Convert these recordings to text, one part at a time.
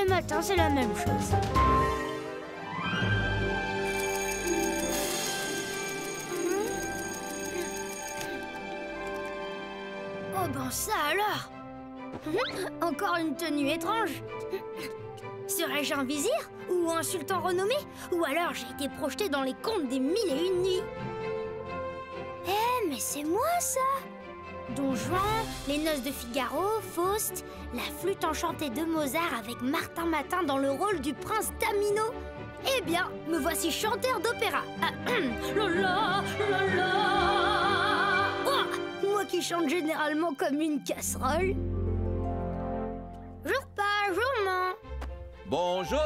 les matins, c'est la même chose. Oh ben ça alors! Encore une tenue étrange. Serais-je un vizir? Ou un sultan renommé? Ou alors j'ai été projeté dans les contes des 1001 nuits? Eh, mais c'est moi ça! Don Juan, les noces de Figaro, Faust, la flûte enchantée de Mozart avec Martin Matin dans le rôle du prince Tamino. Eh bien, me voici chanteur d'opéra. Lola, lola. Oh, moi qui chante généralement comme une casserole. Jour pas, jour ment. Bonjour,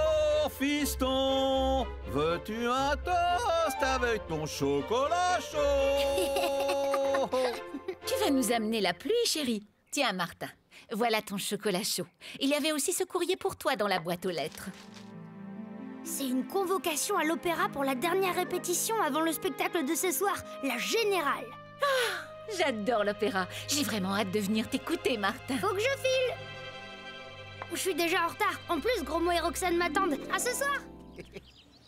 fiston. Veux-tu un toast avec ton chocolat chaud? Tu vas nous amener la pluie, chérie. Tiens, Martin, voilà ton chocolat chaud. Il y avait aussi ce courrier pour toi dans la boîte aux lettres. C'est une convocation à l'opéra pour la dernière répétition avant le spectacle de ce soir, la Générale. Ah, j'adore l'opéra. J'ai vraiment hâte de venir t'écouter, Martin. Faut que je file. Je suis déjà en retard. En plus, Gros Mo et Roxane m'attendent. À ce soir.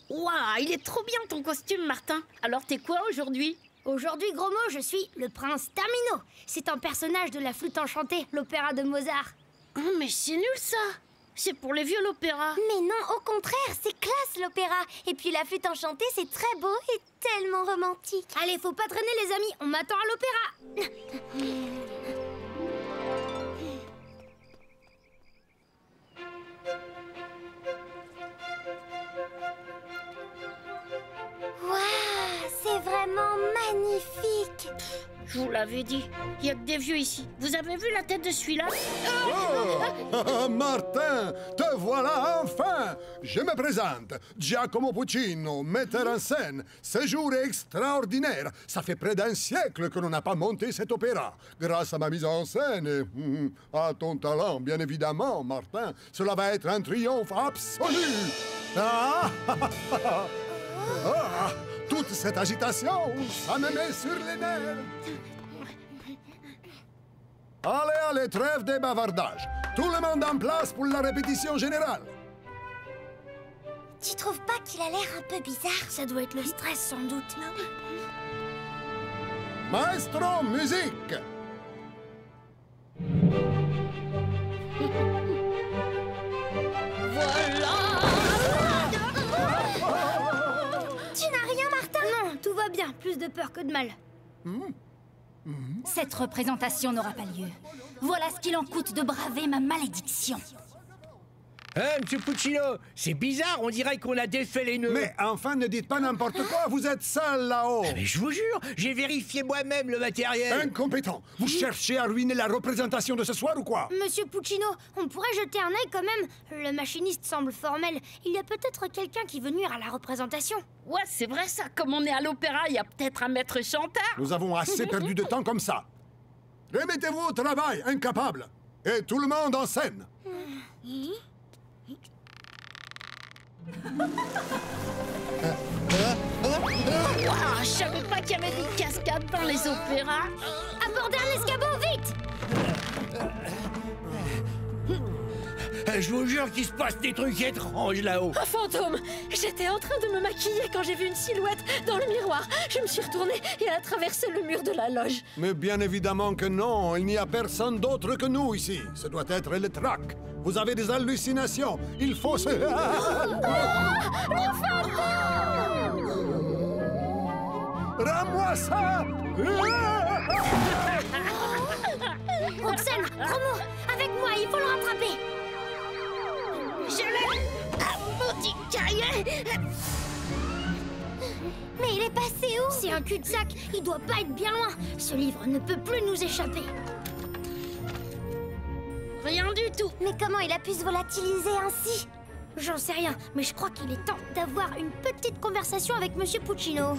Waouh, il est trop bien ton costume, Martin. Alors t'es quoi aujourd'hui? Aujourd'hui, Gros Mo, je suis le prince Tamino. C'est un personnage de la flûte enchantée, l'opéra de Mozart. Oh, mais c'est nul ça. C'est pour les vieux l'opéra. Mais non, au contraire, c'est classe l'opéra. Et puis la flûte enchantée, c'est très beau et tellement romantique. Allez, faut pas traîner les amis, on m'attend à l'opéra. Waouh, c'est vraiment magnifique. Je vous l'avais dit, il y a que des vieux ici. Vous avez vu la tête de celui-là? Oh, Martin, te voilà enfin! Je me présente, Giacomo Puccino, metteur en scène. Ce jour est extraordinaire. Ça fait près d'un siècle que l'on n'a pas monté cet opéra. Grâce à ma mise en scène et à ton talent, bien évidemment, Martin, cela va être un triomphe absolu. Ah, ah, toute cette agitation, ça me met sur les nerfs. Allez, allez, trêve des bavardages. Tout le monde en place pour la répétition générale. Tu trouves pas qu'il a l'air un peu bizarre? Ça doit être le stress, sans doute. Maestro, musique! Tu n'as rien, Martin? Non, tout va bien. Plus de peur que de mal. Cette représentation n'aura pas lieu. Voilà ce qu'il en coûte de braver ma malédiction. Monsieur Puccino, c'est bizarre, on dirait qu'on a défait les nœuds. Mais enfin, ne dites pas n'importe quoi, vous êtes seul là-haut. Mais je vous jure, j'ai vérifié moi-même le matériel. Incompétent. Vous cherchez à ruiner la représentation de ce soir ou quoi? Monsieur Puccino, on pourrait jeter un œil quand même. Le machiniste semble formel. Il y a peut-être quelqu'un qui veut nuire à la représentation. Ouais, c'est vrai ça. Comme on est à l'opéra, il y a peut-être un maître chanteur. Nous avons assez perdu de temps comme ça. Remettez-vous au travail, incapable. Et tout le monde en scène. Waouh, je savais pas qu'il y avait des cascades dans les opéras. Abordez un escabeau, vite! Je vous jure qu'il se passe des trucs étranges là-haut. Un fantôme! J'étais en train de me maquiller quand j'ai vu une silhouette dans le miroir. Je me suis retournée et elle a traversé le mur de la loge. Mais bien évidemment que non, il n'y a personne d'autre que nous ici. Ce doit être le trac. Vous avez des hallucinations. Il faut se... Rends-moi ça! Roxane, Gros Mo, avec moi, il faut le rattraper. Je l'ai. Ah, maudit cahier. Mais il est passé où? C'est un cul-de-sac, il doit pas être bien loin. Ce livre ne peut plus nous échapper. Rien du tout. Mais comment il a pu se volatiliser ainsi? J'en sais rien, mais je crois qu'il est temps d'avoir une petite conversation avec Monsieur Puccino.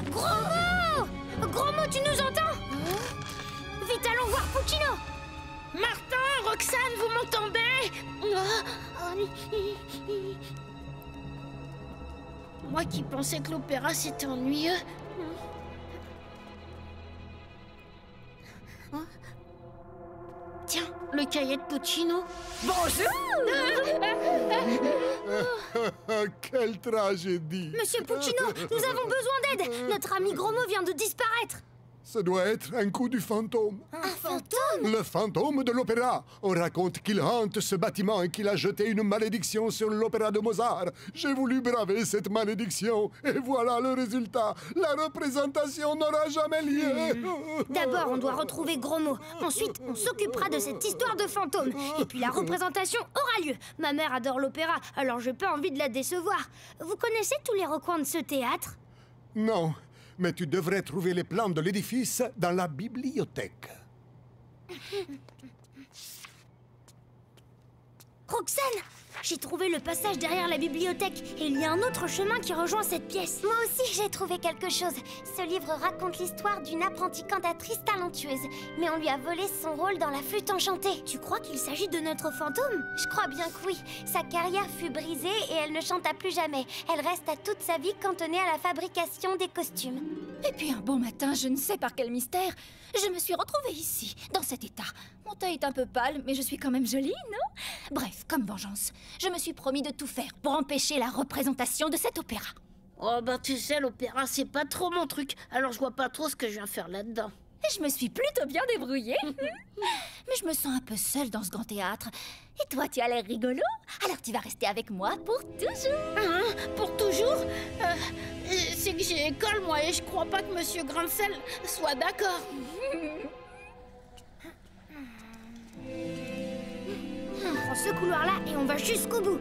Gros Mo! Gros Mo, tu nous entends? Vite, allons voir Puccino! Martin, Roxane, vous m'entendez? Moi qui pensais que l'opéra c'était ennuyeux. Tiens, Le cahier de Puccino. Quelle tragédie! Monsieur Puccino, nous avons besoin d'aide. Notre ami Gros-Mot vient de disparaître. Ce doit être un coup du fantôme. Un fantôme? Le fantôme de l'opéra. On raconte qu'il hante ce bâtiment et qu'il a jeté une malédiction sur l'opéra de Mozart. J'ai voulu braver cette malédiction et voilà le résultat. La représentation n'aura jamais lieu. D'abord, on doit retrouver Gros-Mot. Ensuite, on s'occupera de cette histoire de fantôme. Et puis la représentation aura lieu. Ma mère adore l'opéra, alors j'ai pas envie de la décevoir. Vous connaissez tous les recoins de ce théâtre? Non, mais tu devrais trouver les plans de l'édifice dans la bibliothèque. Roxane, j'ai trouvé le passage derrière la bibliothèque et il y a un autre chemin qui rejoint cette pièce. Moi aussi, j'ai trouvé quelque chose. Ce livre raconte l'histoire d'une apprentie cantatrice talentueuse, mais on lui a volé son rôle dans la flûte enchantée. Tu crois qu'il s'agit de notre fantôme? Je crois bien que oui. Sa carrière fut brisée et elle ne chanta plus jamais. Elle resta toute sa vie cantonnée à la fabrication des costumes. Et puis un beau matin, je ne sais par quel mystère, je me suis retrouvée ici, dans cet état. Mon teint est un peu pâle, mais je suis quand même jolie, non? Bref, comme vengeance, je me suis promis de tout faire pour empêcher la représentation de cet opéra. Oh bah tu sais, l'opéra c'est pas trop mon truc, alors je vois pas trop ce que je viens faire là-dedans. Et je me suis plutôt bien débrouillée. Mais je me sens un peu seule dans ce grand théâtre. Et toi, tu as l'air rigolo. Alors tu vas rester avec moi pour toujours. Hein? Pour toujours? C'est que j'ai école, moi, et je crois pas que Monsieur Grain-de-Sel soit d'accord. On prend ce couloir-là et on va jusqu'au bout.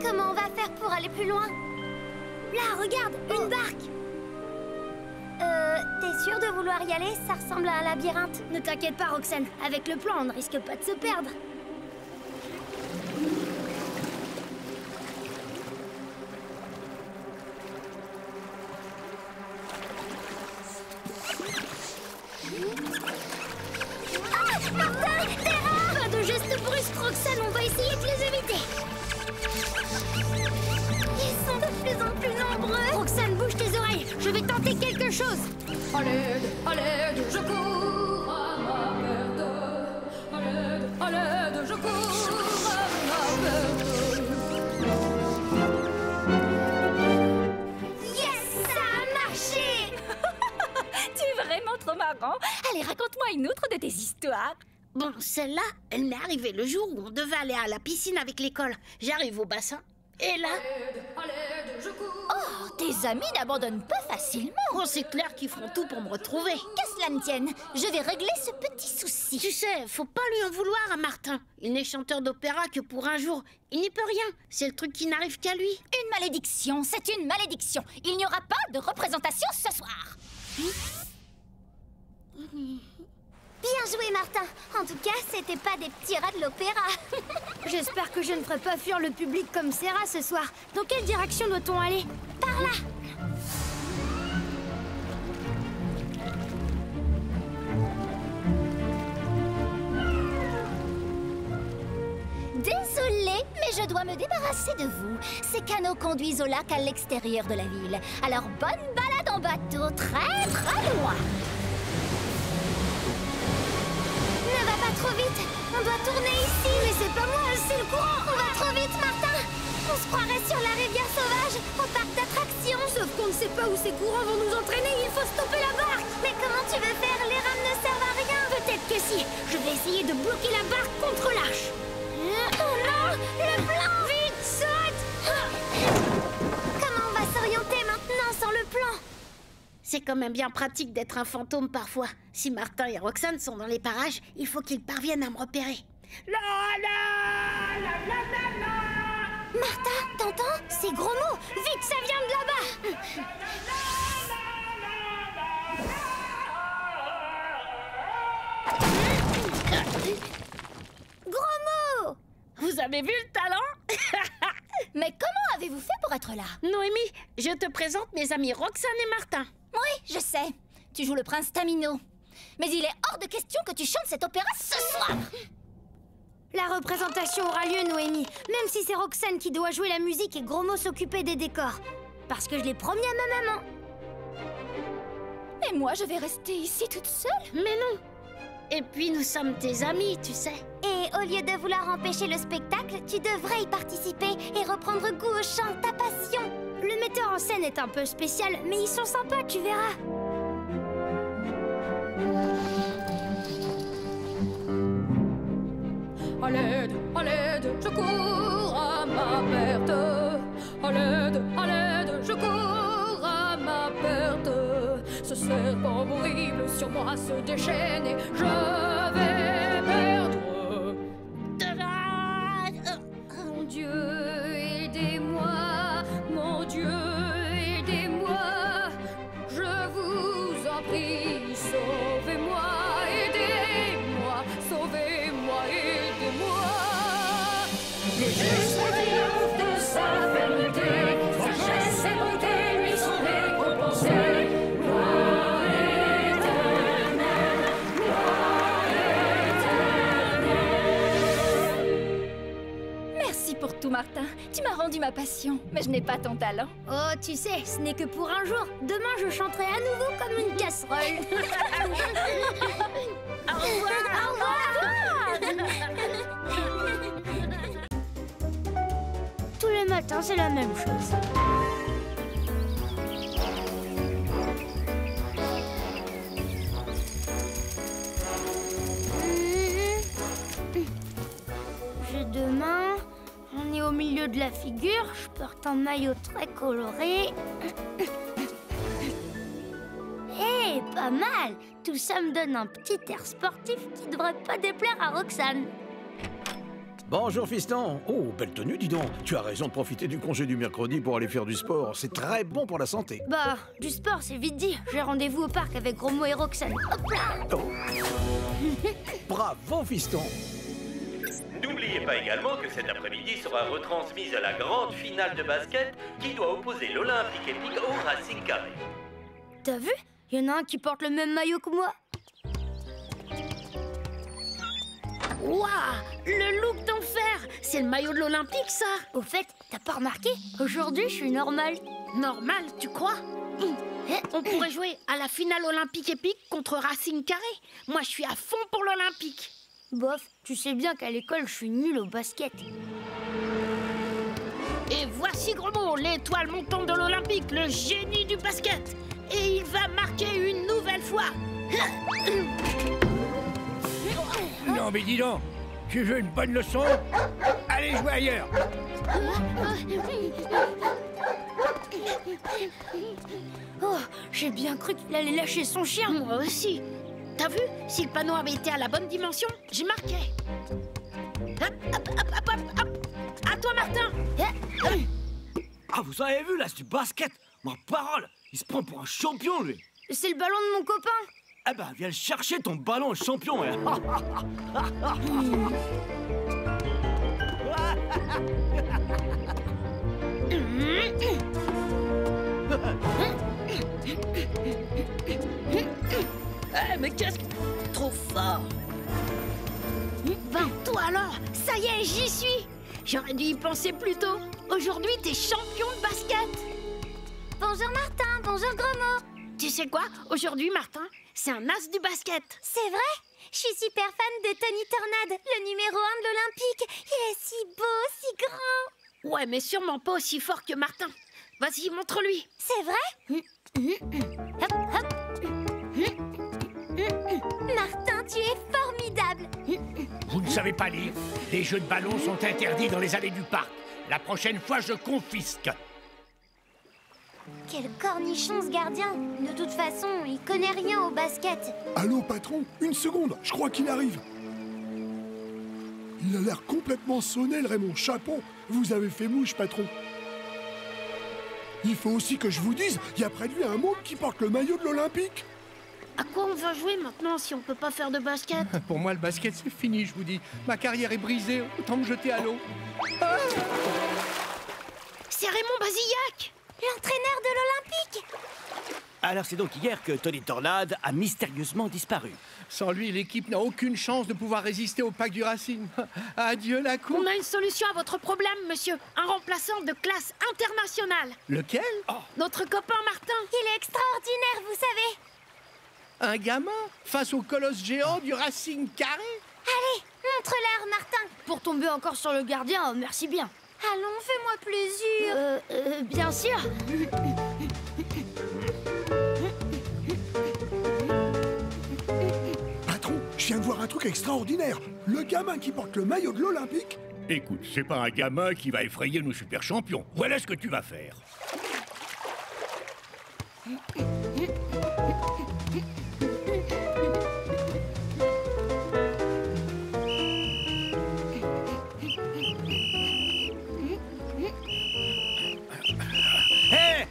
Comment on va faire pour aller plus loin? Là, regarde, une barque. T'es sûre de vouloir y aller? Ça ressemble à un labyrinthe. Ne t'inquiète pas, Roxane. Avec le plan, on ne risque pas de se perdre. Ah, Martin, terrain! Pas de gestes brusques, Roxane. On va essayer de les éviter. Ils sont de plus en plus nombreux. Roxane, bouge tes oreilles. Je vais tenter quelque chose. À l'aide, je cours à ma perte. À l'aide, je cours à ma perte. Yes, ça a marché! Tu es vraiment trop marrant. Allez, raconte-moi une autre de tes histoires. Bon, celle-là, elle m'est arrivée le jour où on devait aller à la piscine avec l'école. J'arrive au bassin, et là... À l'aide, je cours. Oh, tes amis n'abandonnent pas facilement. Oh, c'est clair qu'ils feront tout pour me retrouver. Qu'à cela ne tienne, je vais régler ce petit souci. Tu sais, faut pas lui en vouloir à Martin. Il n'est chanteur d'opéra que pour un jour. Il n'y peut rien. C'est le truc qui n'arrive qu'à lui. Une malédiction, c'est une malédiction. Il n'y aura pas de représentation ce soir. Bien joué, Martin. En tout cas, c'était pas des petits rats de l'opéra. J'espère que je ne ferai pas fuir le public comme Serra ce soir. Dans quelle direction doit-on aller? Par là. Désolée, mais je dois me débarrasser de vous. Ces canaux conduisent au lac à l'extérieur de la ville. Alors bonne balade en bateau, très très loin. Ne va pas trop vite. On doit tourner ici. Mais c'est pas moi, c'est le courant. On va trop vite, Martin. On se croirait sur la rivière sauvage, au parc d'attractions. Sauf qu'on ne sait pas où ces courants vont nous entraîner. Il faut stopper la barque. Mais comment tu veux faire? Les rames ne servent à rien. Peut-être que si. Je vais essayer de bloquer la barque contre l'arche. Oh non! Le plan! Vite, saute! Comment on va s'orienter maintenant sans le plan? C'est quand même bien pratique d'être un fantôme parfois. Si Martin et Roxane sont dans les parages, il faut qu'ils parviennent à me repérer. Martin, t'entends? C'est Gros-Mot. Vite, ça vient de là-bas. Gros-Mot! Vous avez vu le talent? Mais comment avez-vous fait pour être là? Noémie, je te présente mes amis Roxane et Martin. Oui, je sais. Tu joues le prince Tamino. Mais il est hors de question que tu chantes cet opéra ce soir. La représentation aura lieu, Noémie. Même si c'est Roxane qui doit jouer la musique et Gros-Mot s'occuper des décors. Parce que je l'ai promis à ma maman. Et moi, je vais rester ici toute seule? Mais non, Et puis nous sommes tes amis, tu sais. Et au lieu de vouloir empêcher le spectacle, tu devrais y participer et reprendre goût au chant, ta passion. Le metteur en scène est un peu spécial, mais ils sont sympas, tu verras. À l'aide, je cours à ma perte. À l'aide, je cours à ma perte. Ce serpent horrible sur moi se déchaîne et je vais perdre. Mon Dieu, aidez-moi, mon Dieu, aidez-moi. Je vous en prie, sauvez-moi, aidez-moi, sauvez-moi, aidez-moi. Le juste triomphe de sa fermeté, sagesse et bonté lui sont récompensées. Gloire éternelle, gloire éternelle. Merci pour tout, Martin. Tu m'as rendu ma passion, mais je n'ai pas ton talent. Oh, tu sais, ce n'est que pour un jour. Demain, je chanterai à nouveau comme une casserole. Au revoir. Au revoir. Tous les matins, c'est la même chose. J'ai deux mains, on est au milieu de la figure, je porte un maillot très coloré. Hé, pas mal! Tout ça me donne un petit air sportif qui devrait pas déplaire à Roxane. Bonjour fiston. Oh, belle tenue, dis donc. Tu as raison de profiter du congé du mercredi pour aller faire du sport. C'est très bon pour la santé. Bah, du sport, c'est vite dit. J'ai rendez-vous au parc avec Romo et Roxane. Hop là! Oh. Bravo fiston. N'oubliez pas également que cet après-midi sera retransmise la grande finale de basket qui doit opposer l'Olympique Épique au Racing Carré. T'as vu? Il y en a un qui porte le même maillot que moi. Waouh, le look d'enfer. C'est le maillot de l'Olympique, ça. Au fait, t'as pas remarqué? Aujourd'hui, je suis normale. Normal, tu crois? On pourrait jouer à la finale olympique épique contre Racing Carré. Moi, je suis à fond pour l'Olympique. Bof, tu sais bien qu'à l'école, je suis nulle au basket. Et voici Gromot, l'étoile montante de l'Olympique, le génie du basket. Et il va marquer une nouvelle fois. Non mais dis donc, tu veux une bonne leçon? Allez jouer ailleurs. Oh, j'ai bien cru qu'il allait lâcher son chien. Moi aussi. T'as vu? Si le panneau avait été à la bonne dimension, j'ai marqué. Hop, hop, hop, hop, hop, hop. À toi, Martin. Ah, vous avez vu, là, c'est du basket. Ma parole, il se prend pour un champion, lui. C'est le ballon de mon copain. Eh ben, viens le chercher, ton ballon champion. Hein. Mais qu'est-ce que... Trop fort. Ben, toi alors, ça y est, j'y suis. J'aurais dû y penser plus tôt. Aujourd'hui, t'es champion de basket. Bonjour Martin, bonjour Gromot. Tu sais quoi? Aujourd'hui, Martin, c'est un as du basket. C'est vrai? Je suis super fan de Tony Tornade, le numéro 1 de l'Olympique. Il est si beau, si grand. Ouais, mais sûrement pas aussi fort que Martin. Vas-y, montre-lui. C'est vrai? Hop, hop. Martin, tu es formidable. Vous ne savez pas lire. Les jeux de ballon sont interdits dans les allées du parc. La prochaine fois, je confisque. Quel cornichon ce gardien. De toute façon, il connaît rien au basket. Allô, patron? Une seconde, je crois qu'il arrive. Il a l'air complètement sonné, le Raymond. Chapeau, vous avez fait mouche, patron. Il faut aussi que je vous dise, il y a près de lui un môme qui porte le maillot de l'Olympique. À quoi on va jouer maintenant si on peut pas faire de basket? Pour moi, le basket, c'est fini, je vous dis. Ma carrière est brisée, autant me jeter à l'eau. C'est Raymond Bazillac, l'entraîneur de l'Olympique. Alors c'est donc hier que Tony Tornade a mystérieusement disparu. Sans lui, l'équipe n'a aucune chance de pouvoir résister au pack du Racing. Adieu la coupe. On a une solution à votre problème, monsieur. Un remplaçant de classe internationale. Lequel? Notre copain Martin. Il est extraordinaire, vous savez. Un gamin face au colosse géant du Racing Carré? Allez, montre-leur, Martin. Pour tomber encore sur le gardien, merci bien. Allons, fais-moi plaisir. Bien sûr. Patron, je viens de voir un truc extraordinaire. Le gamin qui porte le maillot de l'Olympique. Écoute, c'est pas un gamin qui va effrayer nos super champions. Voilà ce que tu vas faire. Hé!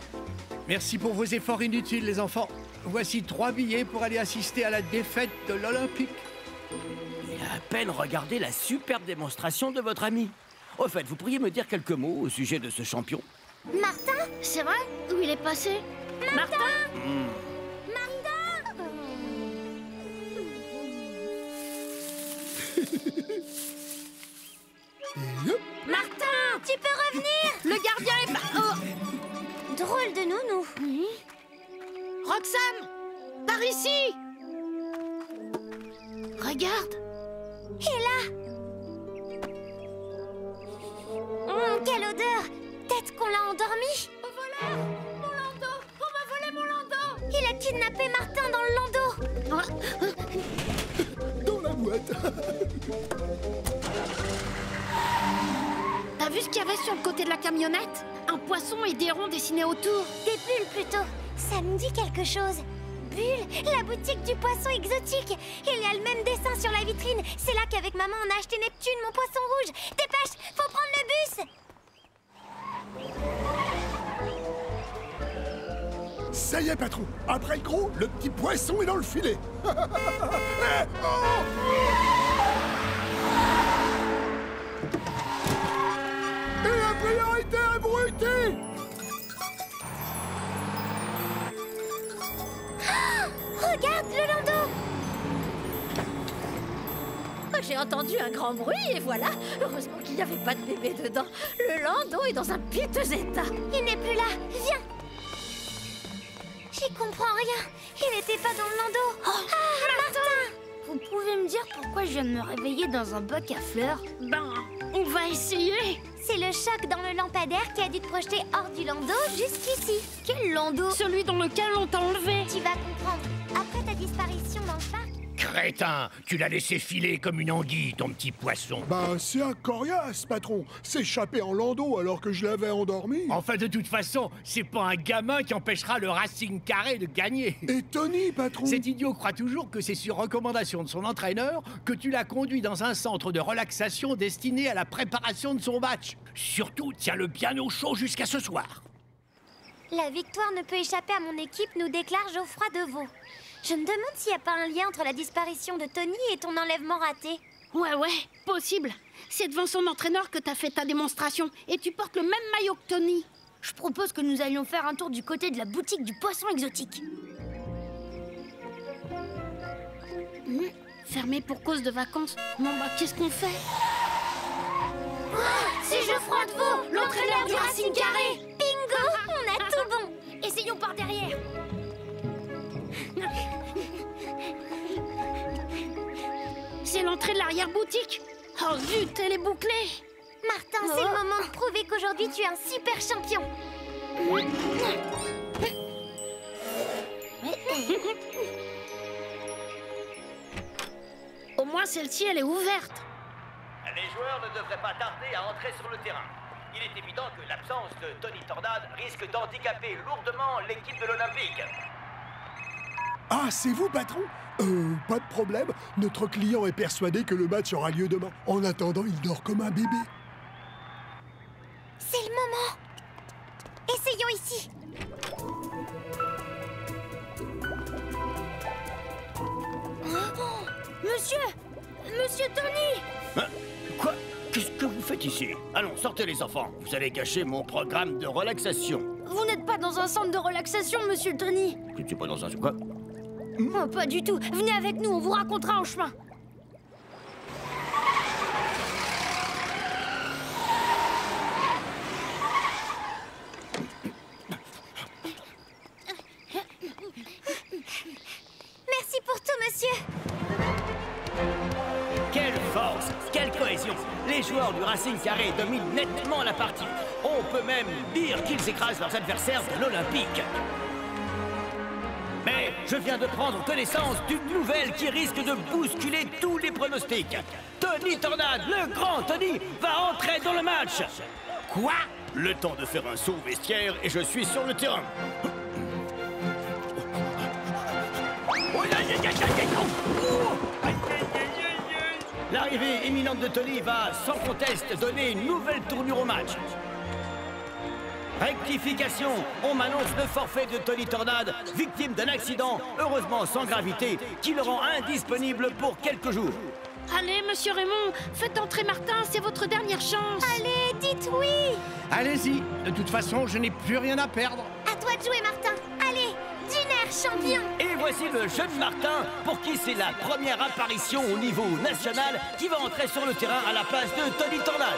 Merci pour vos efforts inutiles, les enfants. Voici 3 billets pour aller assister à la défaite de l'Olympique. Il a à peine regardé la superbe démonstration de votre ami. Au fait, vous pourriez me dire quelques mots au sujet de ce champion? Martin? C'est vrai? Où il est passé? Martin? Martin! Tu peux revenir? Le gardien est pas... Oh. Drôle de nounou. Roxane! Par ici! Regarde! Et là? Quelle odeur! Peut-être qu'on l'a endormi? Au voleur! Mon landau! On m'a volé mon landau! Il a kidnappé Martin dans le landau. Dans la boîte. T'as vu ce qu'il y avait sur le côté de la camionnette? Un poisson et des ronds dessinés autour. Des bulles plutôt. Ça me dit quelque chose. Bulle, la boutique du poisson exotique. Il y a le même dessin sur la vitrine. C'est là qu'avec maman on a acheté Neptune, mon poisson rouge. Dépêche, faut prendre le bus. Ça y est, patron. Après le gros, le petit poisson est dans le filet. Et la priorité abrutie! Regarde le landau. J'ai entendu un grand bruit et voilà. Heureusement qu'il n'y avait pas de bébé dedans. Le landau est dans un piteux état. Il n'est plus là. Viens. J'y comprends rien. Il n'était pas dans le landau. Martin! Vous pouvez me dire pourquoi je viens de me réveiller dans un bac à fleurs? Ben, on va essayer. C'est le choc dans le lampadaire qui a dû te projeter hors du landau jusqu'ici. Quel landau? Celui dans lequel on t'a enlevé. Tu vas comprendre. Après ta disparition dans le parc, Crétin, tu l'as laissé filer comme une anguille, ton petit poisson. Bah, c'est un coriace, patron. S'échapper en landau alors que je l'avais endormi. Enfin, de toute façon, c'est pas un gamin qui empêchera le Racing Carré de gagner. Et Tony, patron? Cet idiot croit toujours que c'est sur recommandation de son entraîneur que tu l'as conduit dans un centre de relaxation destiné à la préparation de son match. Surtout, tiens-le bien au chaud jusqu'à ce soir. la victoire ne peut échapper à mon équipe, nous déclare Geoffroy Deveau. Je me demande s'il n'y a pas un lien entre la disparition de Tony et ton enlèvement raté. Ouais, possible. C'est devant son entraîneur que t'as fait ta démonstration. Et tu portes le même maillot que Tony. Je propose que nous allions faire un tour du côté de la boutique du poisson exotique. Fermé pour cause de vacances. Bon bah, qu'est-ce qu'on fait? C'est Geoffroy Deveau, l'entraîneur du Racing Carré. Bingo, on a tout bon. Essayons par derrière. C'est l'entrée de l'arrière-boutique. Oh zut, elle est bouclée. Martin, c'est le moment de prouver qu'aujourd'hui tu es un super champion. Au moins celle-ci, elle est ouverte. Les joueurs ne devraient pas tarder à entrer sur le terrain. Il est évident que l'absence de Tony Tornade risque d'handicaper lourdement l'équipe de l'Olympique. Ah, c'est vous, patron? Pas de problème. Notre client est persuadé que le match aura lieu demain. En attendant, il dort comme un bébé. C'est le moment. Essayons ici. Monsieur Tony! Hein? Quoi? Qu'est-ce que vous faites ici? Allons, sortez les enfants. Vous allez gâcher mon programme de relaxation. Vous n'êtes pas dans un centre de relaxation, monsieur Tony. Tu n'es pas dans un... Quoi? Oh, pas du tout. Venez avec nous, on vous racontera en chemin. Merci force, quelle cohésion! Les joueurs du Racing Carré dominent nettement la partie. On peut même dire qu'ils écrasent leurs adversaires de l'Olympique. Mais je viens de prendre connaissance d'une nouvelle qui risque de bousculer tous les pronostics. Tony Tornade, le grand Tony, va entrer dans le match. Quoi? Le temps de faire un saut au vestiaire et je suis sur le terrain. L'arrivée imminente de Tony va, sans conteste, donner une nouvelle tournure au match. Rectification, on m'annonce le forfait de Tony Tornade, victime d'un accident, heureusement sans gravité, qui le rend indisponible pour quelques jours. Allez, monsieur Raymond, faites entrer Martin, c'est votre dernière chance. Allez, dites oui. Allez-y, de toute façon, je n'ai plus rien à perdre. À toi de jouer, Martin. Allez, d'une air champion. Et voici le jeune Martin, pour qui c'est la première apparition au niveau national, qui va entrer sur le terrain à la place de Tony Tornade.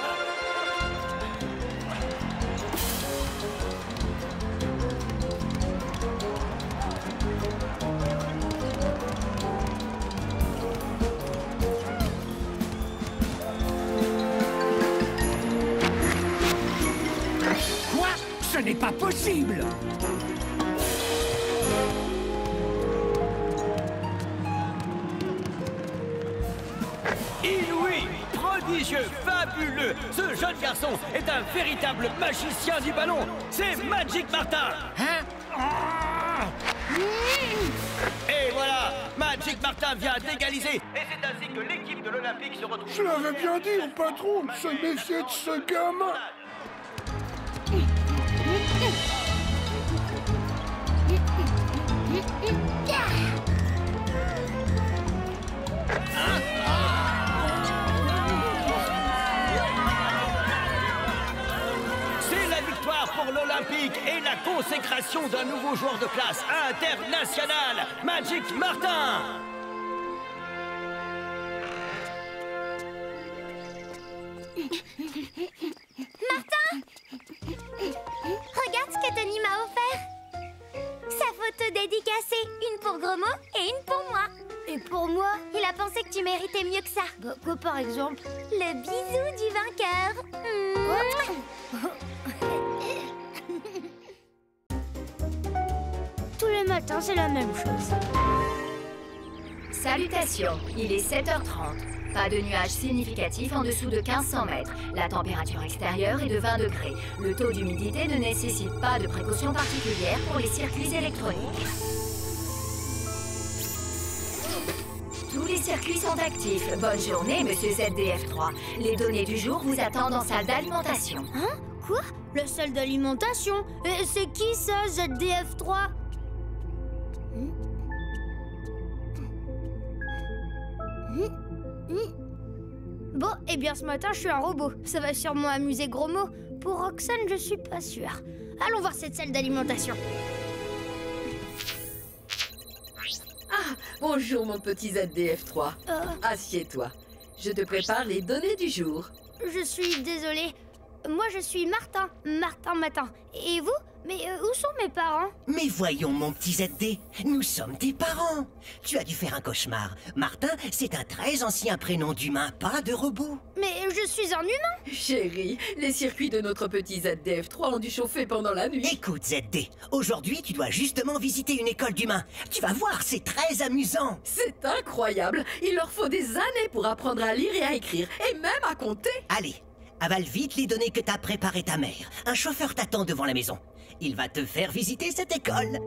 Quoi? Ce n'est pas possible! Inouï, prodigieux, fabuleux, ce jeune garçon est un véritable magicien du ballon. C'est Magic Martin. Hein? Et voilà, Magic Martin vient d'égaliser. Et c'est ainsi que l'équipe de l'Olympique se retrouve. Je l'avais bien dit au patron de se méfier de ce gamin. C'est la victoire pour l'Olympique et la consécration d'un nouveau joueur de classe international, Magic Martin. Martin! Regarde ce que Tony m'a offert. Sa photo dédicacée, une pour Gromo et une pour moi. Et pour moi? Il a pensé que tu méritais mieux que ça. Bah, quoi par exemple? Le bisou du vainqueur. Tous les matins, c'est la même chose. Salutations, il est 7h30. Pas de nuages significatifs en dessous de 1500 mètres. La température extérieure est de 20 degrés. Le taux d'humidité ne nécessite pas de précautions particulières pour les circuits électroniques. Tous les circuits sont actifs. Bonne journée, monsieur ZDF3. Les données du jour vous attendent en salle d'alimentation. Hein? Quoi? La salle d'alimentation? Et c'est qui ça, ZDF3? Bon, eh bien ce matin, je suis un robot. Ça va sûrement amuser Gromo. Pour Roxane, je suis pas sûre. Allons voir cette salle d'alimentation. Ah, bonjour mon petit ZDF3. Assieds-toi. Je te prépare les données du jour. Je suis désolée. Moi, je suis Martin. Martin Matin. Et vous? Mais où sont mes parents? Mais voyons, mon petit ZD, nous sommes tes parents. Tu as dû faire un cauchemar. Martin, c'est un très ancien prénom d'humain, pas de robot. Mais je suis un humain. Chérie, les circuits de notre petit ZDF3 ont dû chauffer pendant la nuit. Écoute, ZD, aujourd'hui, tu dois justement visiter une école d'humains. Tu vas voir, c'est très amusant. C'est incroyable. Il leur faut des années pour apprendre à lire et à écrire, et même à compter. Allez, avale vite les données que t'as préparées ta mère. Un chauffeur t'attend devant la maison. Il va te faire visiter cette école.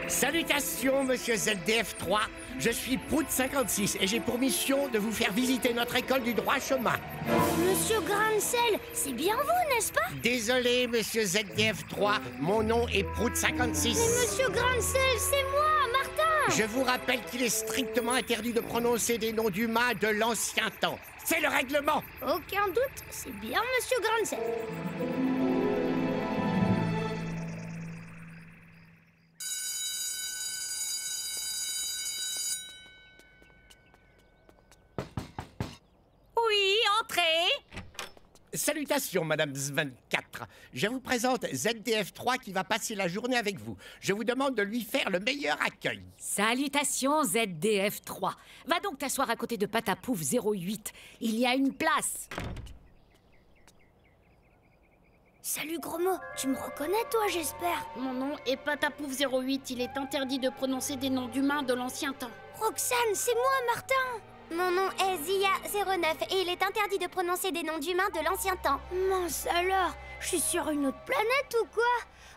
Salutations, monsieur ZDF3. Je suis Prout56 et j'ai pour mission de vous faire visiter notre école du droit chemin. Monsieur Grancel, c'est bien vous, n'est-ce pas? Désolé, monsieur ZDF3, mon nom est Prout56. Mais monsieur Grancel, c'est moi, Martin! Je vous rappelle qu'il est strictement interdit de prononcer des noms d'humains de l'ancien temps. C'est le règlement! Aucun doute, c'est bien monsieur Grancel. Salutations, Madame Z24. Je vous présente ZDF3 qui va passer la journée avec vous. Je vous demande de lui faire le meilleur accueil. Salutations, ZDF3. Va donc t'asseoir à côté de Patapouf 08. Il y a une place. Salut Gros-Mot, tu me reconnais toi j'espère? Mon nom est Patapouf 08, il est interdit de prononcer des noms d'humains de l'ancien temps. Roxane, c'est moi Martin. Mon nom est Zia09 et il est interdit de prononcer des noms d'humains de l'ancien temps. Mince alors, je suis sur une autre planète ou quoi?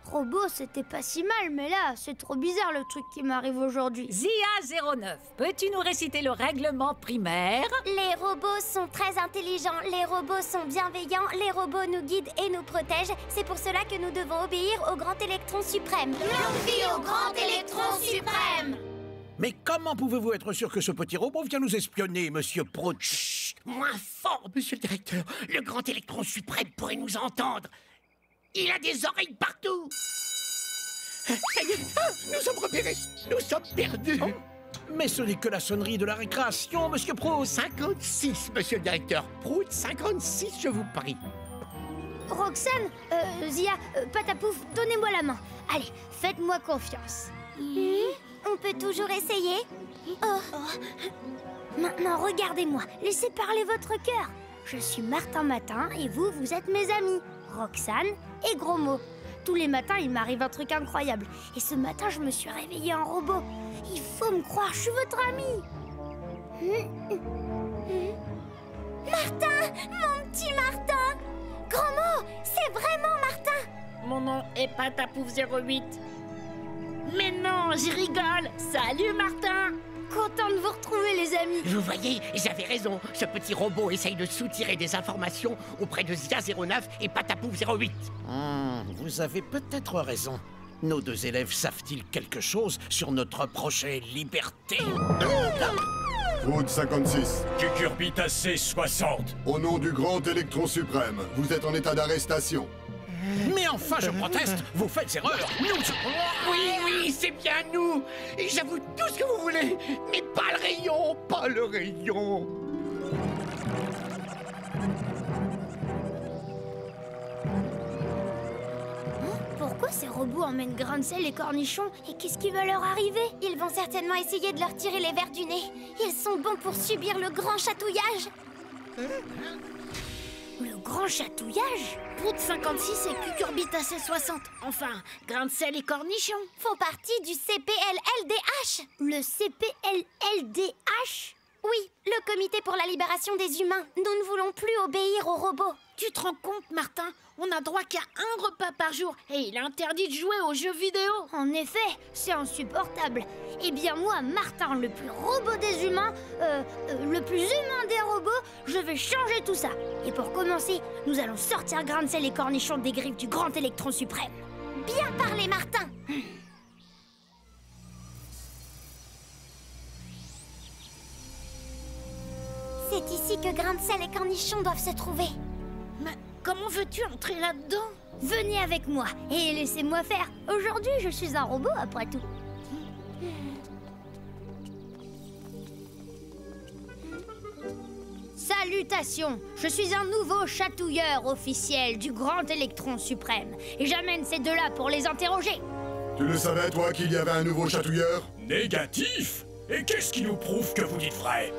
Robot, c'était pas si mal, mais là, c'est trop bizarre le truc qui m'arrive aujourd'hui. Zia09, peux-tu nous réciter le règlement primaire? Les robots sont très intelligents, les robots sont bienveillants, les robots nous guident et nous protègent. C'est pour cela que nous devons obéir au grand électron suprême. Longue vie au grand électron suprême! Mais comment pouvez-vous être sûr que ce petit robot vient nous espionner, monsieur Prout? Chut, moins fort, monsieur le directeur. Le grand électron suprême pourrait nous entendre. Il a des oreilles partout. Ça y est, nous sommes repérés. Nous sommes perdus. Oh, mais ce n'est que la sonnerie de la récréation, monsieur Prout. 56, monsieur le directeur. Prout, 56, je vous prie. Roxane, Zia, Patapouf, donnez-moi la main. Allez, faites-moi confiance. On peut toujours essayer. Oh. Maintenant, regardez-moi. Laissez parler votre cœur. Je suis Martin Matin et vous, vous êtes mes amis. Roxane et Gros-Mot. Tous les matins, il m'arrive un truc incroyable. Et ce matin, je me suis réveillée en robot. Il faut me croire, je suis votre ami. Martin, mon petit Martin. Gros-Mot, c'est vraiment Martin. Mon nom est Patapouf 08. Mais non, je rigole. Salut Martin. Content de vous retrouver les amis. Vous voyez, j'avais raison. Ce petit robot essaye de soutirer des informations auprès de Zia09 et Patapouf 08. Vous avez peut-être raison. Nos deux élèves savent-ils quelque chose sur notre prochaine liberté? Route 56. Cucurbitacé 60. Au nom du grand électron suprême, vous êtes en état d'arrestation. Mais enfin, je proteste. Vous faites erreur. Oui, c'est bien nous. Et j'avoue tout ce que vous voulez. Mais pas le rayon, pas le rayon. Pourquoi ces robots emmènent grains de sel et cornichons? Et qu'est-ce qui va leur arriver? Ils vont certainement essayer de leur tirer les vers du nez. Ils sont bons pour subir le grand chatouillage. Le grand chatouillage? Prout 56 et Cucurbitacé 60. Enfin, grain de sel et cornichons. Font partie du CPLLDH. Le CPLLDH? Oui, le comité pour la libération des humains. Nous ne voulons plus obéir aux robots. Tu te rends compte, Martin? On n'a droit qu'à un repas par jour et il est interdit de jouer aux jeux vidéo. En effet, c'est insupportable. Eh bien moi, Martin, le plus robot des humains, le plus humain des robots, je vais changer tout ça. Et pour commencer, nous allons sortir grain de sel et cornichons des griffes du grand électron suprême. Bien parlé, Martin. C'est ici que grain de sel et cornichons doivent se trouver. Mais comment veux-tu entrer là-dedans? Venez avec moi et laissez-moi faire. Aujourd'hui, je suis un robot après tout. Salutations, je suis un nouveau chatouilleur officiel du grand électron suprême. Et j'amène ces deux-là pour les interroger. Tu le savais, toi, qu'il y avait un nouveau chatouilleur? Négatif? Et qu'est-ce qui nous prouve que vous dites vrai?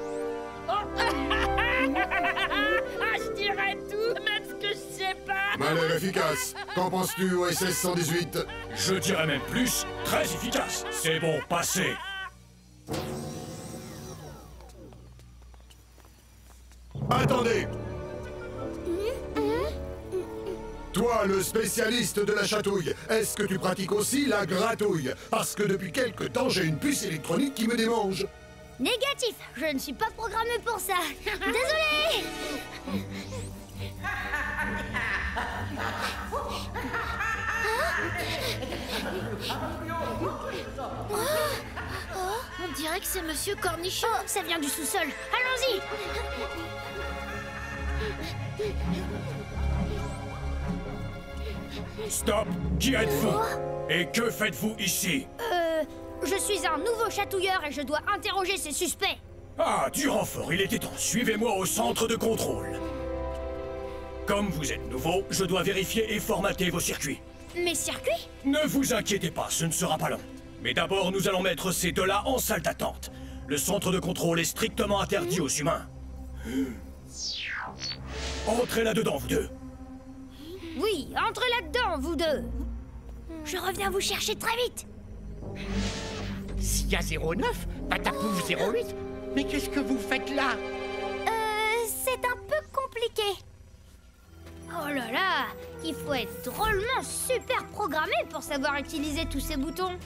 Je dirais tout, même ce que je sais pas. Malheur efficace. Qu'en penses-tu, OSS 118? Je dirais même plus, très efficace. C'est bon, passez. Attendez! Toi, le spécialiste de la chatouille, est-ce que tu pratiques aussi la gratouille? Parce que depuis quelque temps, j'ai une puce électronique qui me démange. Négatif, je ne suis pas programmé pour ça. Désolé. On dirait que c'est Monsieur Cornichon. Oh, ça vient du sous-sol. Allons-y. Stop! Qui êtes-vous? Et que faites-vous ici? Je suis un nouveau chatouilleur et je dois interroger ces suspects. Ah, du renfort, il était temps. Suivez-moi au centre de contrôle. Comme vous êtes nouveau, je dois vérifier et formater vos circuits. Mes circuits? Ne vous inquiétez pas, ce ne sera pas long. Mais d'abord, nous allons mettre ces deux-là en salle d'attente. Le centre de contrôle est strictement interdit aux humains. Entrez là-dedans, vous deux. Oui, entrez là-dedans, vous deux. Je reviens vous chercher très vite. Sia 09, Patapouf 08. Mais qu'est-ce que vous faites là? C'est un peu compliqué. Oh là là, il faut être drôlement super programmé pour savoir utiliser tous ces boutons.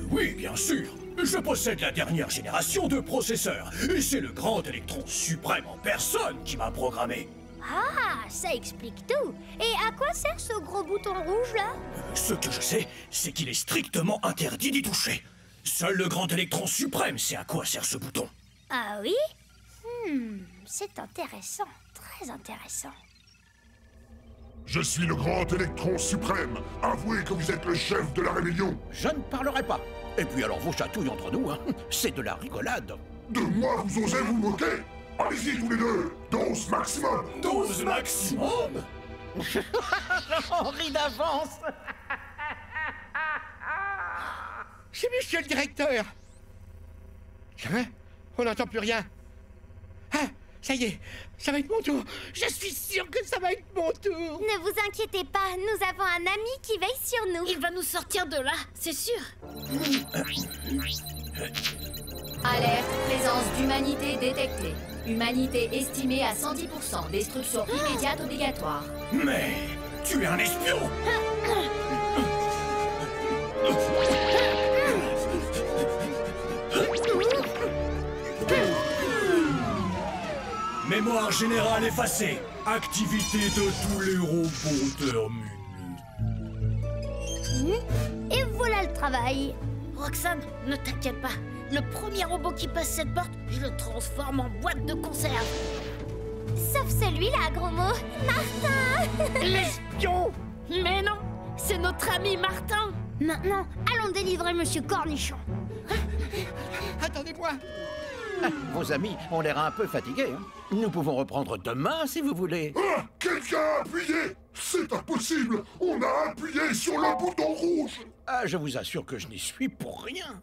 Oui, bien sûr. Je possède la dernière génération de processeurs. Et c'est le grand électron suprême en personne qui m'a programmé. Ah, ça explique tout. Et à quoi sert ce gros bouton rouge là? Ce que je sais, c'est qu'il est strictement interdit d'y toucher. Seul le grand électron suprême sait à quoi sert ce bouton. Ah oui? C'est intéressant, très intéressant. Je suis le grand électron suprême. Avouez que vous êtes le chef de la rébellion. Je ne parlerai pas. Et puis alors vos chatouilles entre nous, hein, c'est de la rigolade. De moi, vous osez vous moquer? Allez-y tous les deux. Dose maximum. Dose maximum? On rit d'avance. C'est monsieur le directeur. Hein? On n'entend plus rien. Ah, ça y est, ça va être mon tour. Je suis sûr que ça va être mon tour. Ne vous inquiétez pas, nous avons un ami qui veille sur nous. Il va nous sortir de là, c'est sûr. Alerte, présence d'humanité détectée. Humanité estimée à 110%. Destruction immédiate obligatoire. Mais tu es un espion! Mémoire générale effacée. Activité de tous les robots terminée. Et voilà le travail. Roxane, ne t'inquiète pas. Le premier robot qui passe cette porte, je le transforme en boîte de conserve. Sauf celui-là, gros mot. Martin! L'espion! Mais non, c'est notre ami Martin. Maintenant, allons délivrer Monsieur Cornichon. Attendez-moi. Vos amis ont l'air un peu fatigués. Hein. Nous pouvons reprendre demain si vous voulez. Ah! Quelqu'un a appuyé! C'est impossible! On a appuyé sur le bouton rouge! Ah, je vous assure que je n'y suis pour rien.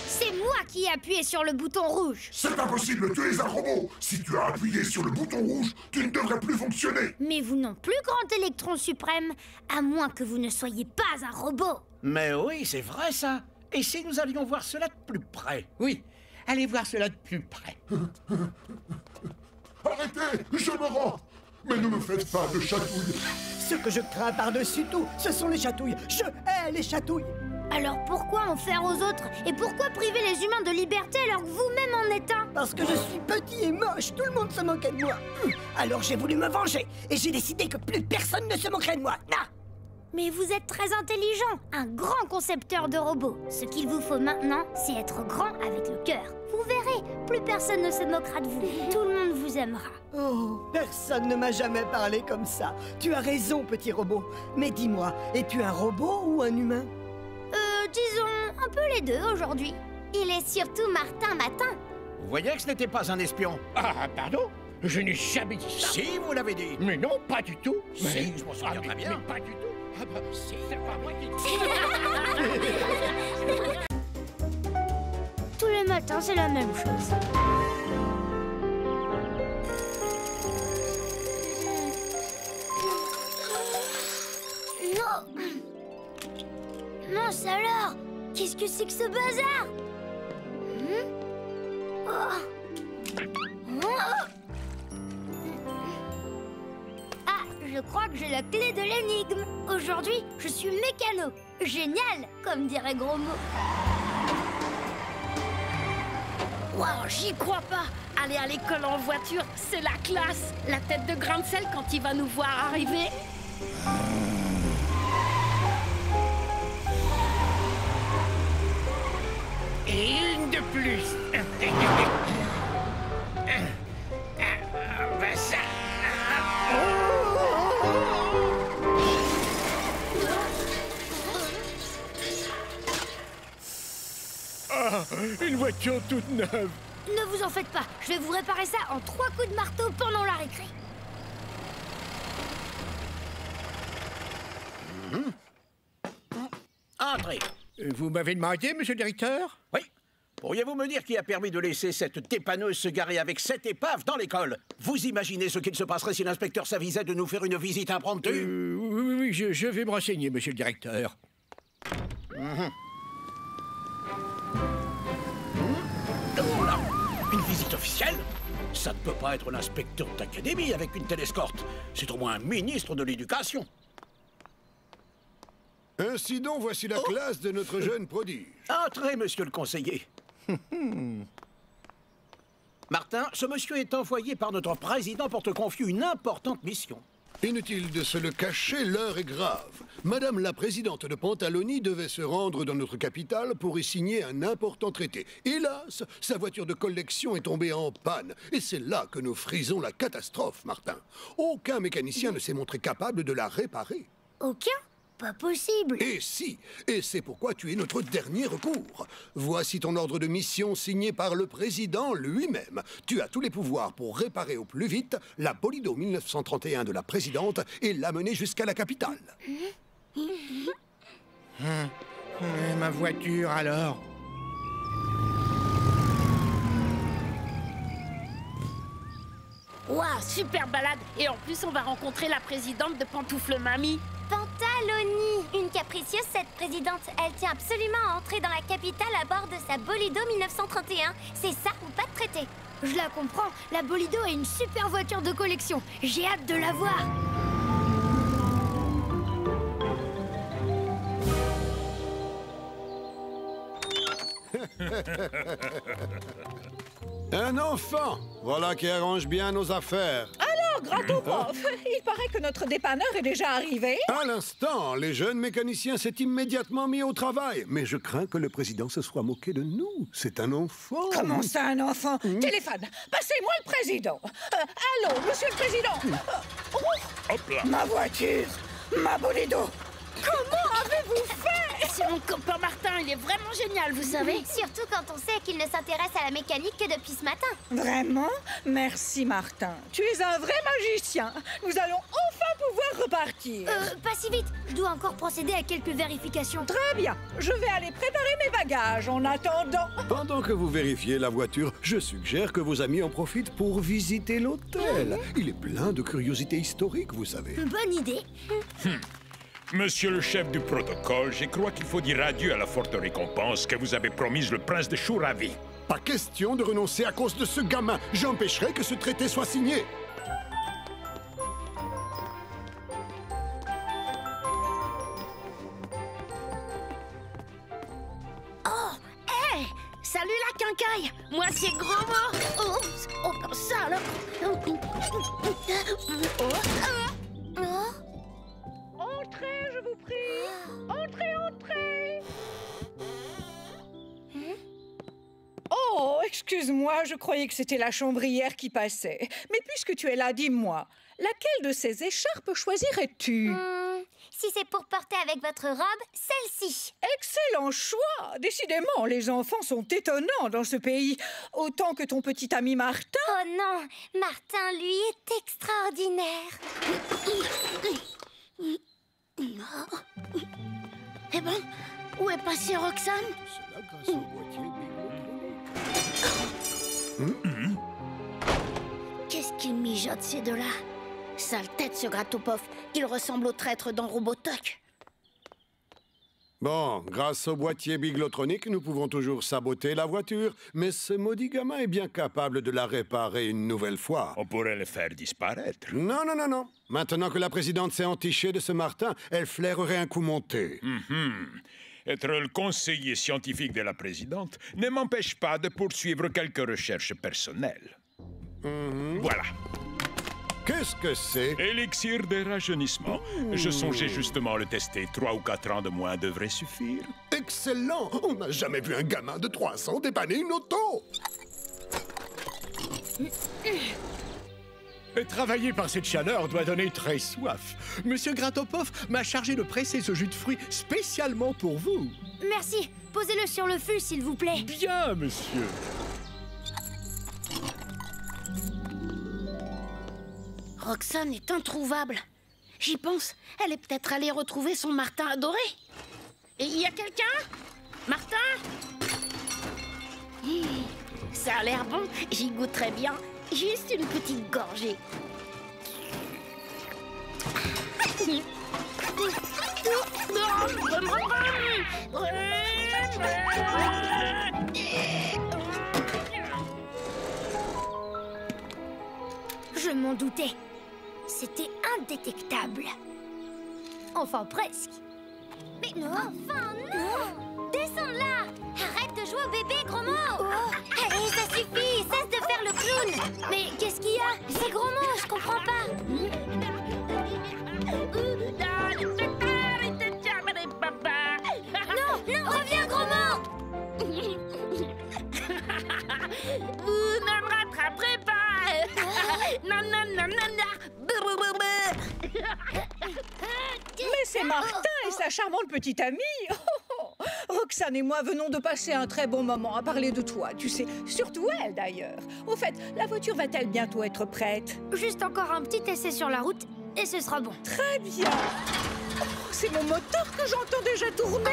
C'est moi qui ai appuyé sur le bouton rouge. C'est impossible, tu es un robot! Si tu as appuyé sur le bouton rouge, tu ne devrais plus fonctionner! Mais vous non plus, grand électron suprême, à moins que vous ne soyez pas un robot. Mais oui, c'est vrai ça. Et si nous allions voir cela de plus près? Oui, allez voir cela de plus près. Arrêtez, je me rends! Mais ne me faites pas de chatouilles! Ce que je crains par-dessus tout, ce sont les chatouilles. Je hais les chatouilles. Alors pourquoi en faire aux autres? Et pourquoi priver les humains de liberté alors que vous-même en êtes un? Parce que je suis petit et moche, tout le monde se moquait de moi. Alors j'ai voulu me venger, et j'ai décidé que plus personne ne se moquerait de moi. Ah! Mais vous êtes très intelligent, un grand concepteur de robots. Ce qu'il vous faut maintenant, c'est être grand avec le cœur. Vous verrez, plus personne ne se moquera de vous. Tout le monde vous aimera. Oh, personne ne m'a jamais parlé comme ça. Tu as raison, petit robot. Mais dis-moi, es-tu un robot ou un humain? Disons un peu les deux aujourd'hui. Il est surtout Martin Matin. Vous voyez que ce n'était pas un espion? Ah, pardon? Je n'ai jamais dit ça. Si, vous l'avez dit. Mais non, pas du tout. Si, je m'en souviens très bien. Mais pas du tout. Ah bah, c'est pas moi qui... Tous les matins, c'est la même chose. Non! Mince alors! Qu'est-ce que c'est que ce bazar? Ah, je crois que j'ai la clé de l'énigme. Aujourd'hui, je suis mécano. Génial, comme dirait Gros Mot. Wow, j'y crois pas. Aller à l'école en voiture, c'est la classe. La tête de grain de sel quand il va nous voir arriver. Et une de plus. Ben ça. Ah, une voiture toute neuve. Ne vous en faites pas, je vais vous réparer ça en 3 coups de marteau pendant la récré. Entrez. Vous m'avez demandé, monsieur le directeur? Oui. Pourriez-vous me dire qui a permis de laisser cette dépanneuse se garer avec cette épave dans l'école? Vous imaginez ce qu'il se passerait si l'inspecteur s'avisait de nous faire une visite impromptue? Oui, je vais me renseigner, monsieur le directeur. Oh là! Une visite officielle? Ça ne peut pas être l'inspecteur d'académie avec une telle escorte. C'est au moins un ministre de l'éducation. Ainsi donc, voici la classe de notre jeune prodige. Entrez, monsieur le conseiller. Martin, ce monsieur est envoyé par notre président pour te confier une importante mission. Inutile de se le cacher, l'heure est grave. Madame la présidente de Pantalonie devait se rendre dans notre capitale pour y signer un important traité. Hélas, sa voiture de collection est tombée en panne. Et c'est là que nous frisons la catastrophe, Martin. Aucun mécanicien ne s'est montré capable de la réparer. Aucun? Pas possible. Et si, et c'est pourquoi tu es notre dernier recours. Voici ton ordre de mission signé par le président lui-même. Tu as tous les pouvoirs pour réparer au plus vite la Bolido 1931 de la présidente et l'amener jusqu'à la capitale. Ma voiture, alors? Waouh, super balade. Et en plus, on va rencontrer la présidente de Pantoufle Mamie. Pantaloni. Une capricieuse, cette présidente. Elle tient absolument à entrer dans la capitale à bord de sa Bolido 1931. C'est ça ou pas de traité. Je la comprends. La Bolido est une super voiture de collection. J'ai hâte de la voir. Un enfant, voilà qui arrange bien nos affaires. Alors, Gratopov, il paraît que notre dépanneur est déjà arrivé. À l'instant, les jeunes mécaniciens s'est immédiatement mis au travail. Mais je crains que le président se soit moqué de nous. C'est un enfant. Comment ça, un enfant? Téléphone, passez-moi le président. Allô, monsieur le président. Hop là. Ma voiture, ma Bolido. Comment avez-vous fait? C'est mon copain Martin, il est vraiment génial, vous savez. Surtout quand on sait qu'il ne s'intéresse à la mécanique que depuis ce matin. Vraiment? Merci, Martin. Tu es un vrai magicien. Nous allons enfin pouvoir repartir. Pas si vite. Je dois encore procéder à quelques vérifications. Très bien. Je vais aller préparer mes bagages en attendant. Pendant que vous vérifiez la voiture, je suggère que vos amis en profitent pour visiter l'hôtel. Il est plein de curiosités historiques, vous savez. Bonne idée. Monsieur le chef du protocole, je crois qu'il faut dire adieu à la forte récompense que vous avez promise le prince de Chouravi. Pas question de renoncer à cause de ce gamin. J'empêcherai que ce traité soit signé. Oh, hé! Salut la quincaille! Moi c'est Gros Mot! Oh, comme ça alors! Entrez, je vous prie. Entrez, entrez. Oh, excuse-moi, je croyais que c'était la chambrière qui passait. Mais puisque tu es là, dis-moi, laquelle de ces écharpes choisirais-tu? Si c'est pour porter avec votre robe, celle-ci. Excellent choix. Décidément, les enfants sont étonnants dans ce pays. Autant que ton petit ami Martin. Oh non, Martin, lui, est extraordinaire. Eh ben, où est passée Roxane? C'est là grâce au boîtier Qu'est-ce qu'ils mijotent ces deux-là? Sale tête ce Gratopov, il ressemble au traître dans Robotoc. Bon, grâce au boîtier biglotronique, nous pouvons toujours saboter la voiture, mais ce maudit gamin est bien capable de la réparer une nouvelle fois. On pourrait le faire disparaître. Non, non, non, non. Maintenant que la présidente s'est entichée de ce Martin, elle flairerait un coup monté. Être le conseiller scientifique de la présidente ne m'empêche pas de poursuivre quelques recherches personnelles. Voilà. Qu'est-ce que c'est? Élixir de rajeunissement. Je songeais justement le tester. 3 ou 4 ans de moins devrait suffire. Excellent! On n'a jamais vu un gamin de 3 ans dépanner une auto! Travailler par cette chaleur doit donner très soif. Monsieur Gratopov m'a chargé de presser ce jus de fruits spécialement pour vous. Merci. Posez-le sur le fût, s'il vous plaît. Bien, monsieur. Roxane est introuvable. J'y pense, elle est peut-être allée retrouver son Martin adoré. Il y a quelqu'un? Martin? Ça a l'air bon, j'y goûte très bien. Juste une petite gorgée. Je m'en doutais. C'était indétectable. Enfin, presque. Mais non, enfin non! Descends de là! Arrête de jouer au bébé, gros mot! Allez, ça suffit! Cesse de faire le clown! Mais qu'est-ce qu'il y a? C'est gros mot, je comprends pas! Non, reviens, gros mot! Vous ne me rattraperez pas! Non, non, non, non, non! Mais c'est Martin et sa charmante petite amie. Roxane et moi venons de passer un très bon moment à parler de toi, tu sais. Surtout elle, d'ailleurs. Au fait, la voiture va-t-elle bientôt être prête? Juste encore un petit essai sur la route et ce sera bon. Très bien. Oh, c'est mon moteur que j'entends déjà tourner.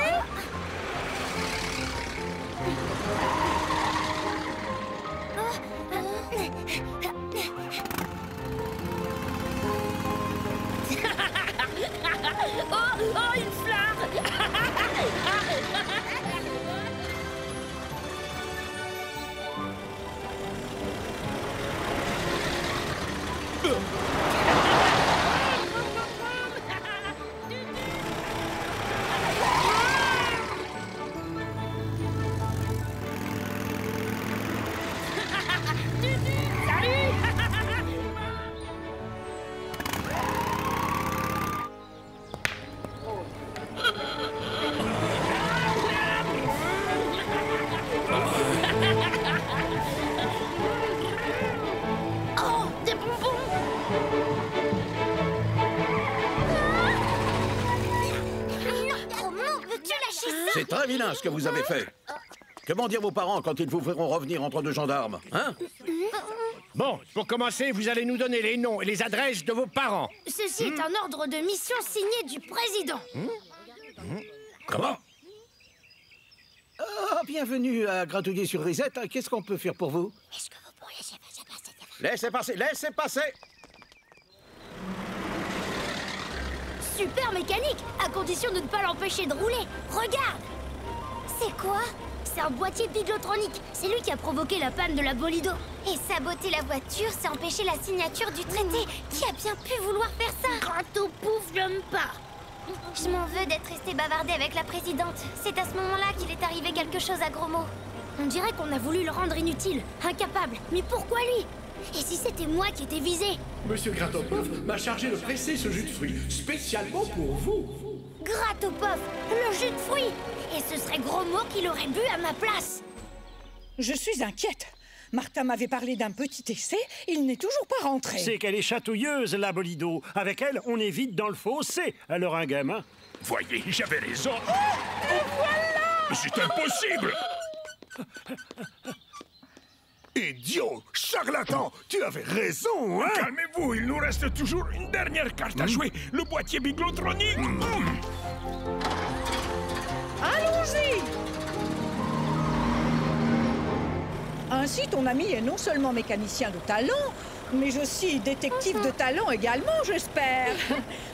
Oh, une fleur! C'est très vilain ce que vous avez fait. Que vont dire vos parents quand ils vous verront revenir entre deux gendarmes, hein? Bon, pour commencer, vous allez nous donner les noms et les adresses de vos parents. Ceci est un ordre de mission signé du président. Comment? Ah, bienvenue à Gratouiller sur Risette. Qu'est-ce qu'on peut faire pour vous? Est-ce que vous pourriez Laissez passer, laissez passer! Super mécanique, à condition de ne pas l'empêcher de rouler. Regarde! C'est quoi? C'est un boîtier biglotronique. C'est lui qui a provoqué la panne de la Bolido. Et saboter la voiture, c'est empêcher la signature du traité. Qui a bien pu vouloir faire ça? Gratoupouf, j'aime pas. Je m'en veux d'être resté bavardé avec la présidente. C'est à ce moment-là qu'il est arrivé quelque chose à gros mots. On dirait qu'on a voulu le rendre inutile, incapable. Mais pourquoi lui? Et si c'était moi qui étais visé? Monsieur Gratopov m'a chargé de presser ce jus de fruits, spécialement pour vous. Gratopov, le jus de fruits! Et ce serait gros mot qu'il aurait bu à ma place. Je suis inquiète. Martin m'avait parlé d'un petit essai, il n'est toujours pas rentré. C'est qu'elle est chatouilleuse, la Bolido. Avec elle, on est vite dans le fossé. Alors un gamin... Voyez, j'avais raison. Et voilà! C'est impossible! Idiot! Charlatan! Tu avais raison, hein? Calmez-vous, il nous reste toujours une dernière carte à jouer, le boîtier biglotronique. Allons-y! Ainsi, ton ami est non seulement mécanicien de talent, mais aussi détective de talent également, j'espère.